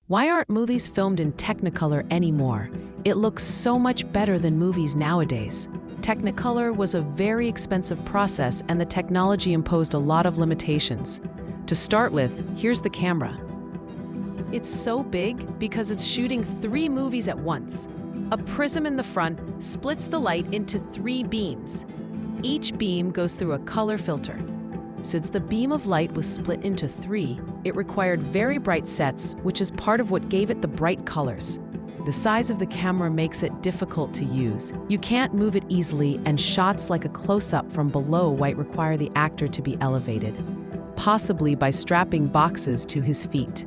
Why aren't movies filmed in Technicolor anymore? It looks so much better than movies nowadays. Technicolor was a very expensive process and the technology imposed a lot of limitations. To start with, here's the camera. It's so big because it's shooting 3 movies at once. A prism in the front splits the light into 3 beams. Each beam goes through a color filter. Since the beam of light was split into 3, it required very bright sets, which is part of what gave it the bright colors. The size of the camera makes it difficult to use. You can't move it easily, and shots like a close-up from below might require the actor to be elevated, possibly by strapping boxes to his feet.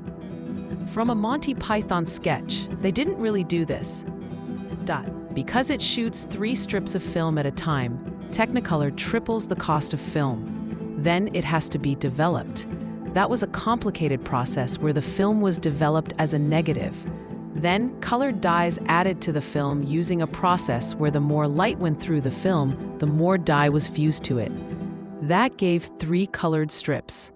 From a Monty Python sketch, they didn't really do this. Because it shoots 3 strips of film at a time, Technicolor triples the cost of film. Then it has to be developed. That was a complicated process where the film was developed as a negative. Then colored dyes added to the film using a process where the more light went through the film, the more dye was fused to it. That gave 3 colored strips.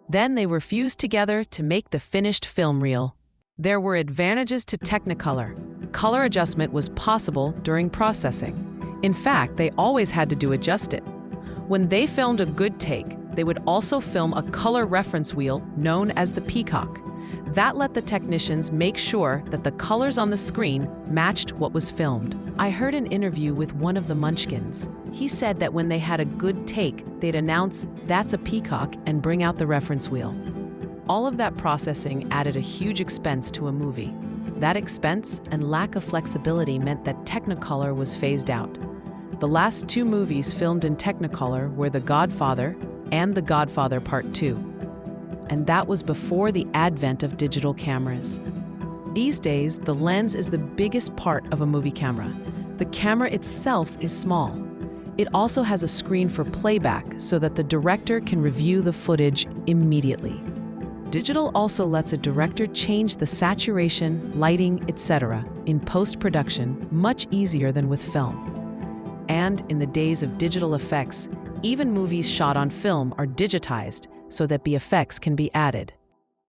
Then they were fused together to make the finished film reel. There were advantages to Technicolor. Color adjustment was possible during processing. In fact, they always had to adjust it. When they filmed a good take, they would also film a color reference wheel known as the peacock. That let the technicians make sure that the colors on the screen matched what was filmed. I heard an interview with one of the Munchkins. He said that when they had a good take, they'd announce, "That's a peacock," and bring out the reference wheel. All of that processing added a huge expense to a movie. That expense and lack of flexibility meant that Technicolor was phased out. The last 2 movies filmed in Technicolor were The Godfather and The Godfather Part 2. And that was before the advent of digital cameras. These days, the lens is the biggest part of a movie camera. The camera itself is small. It also has a screen for playback so that the director can review the footage immediately. Digital also lets a director change the saturation, lighting, etc. in post-production much easier than with film. And in the days of digital effects, even movies shot on film are digitized so that the effects can be added.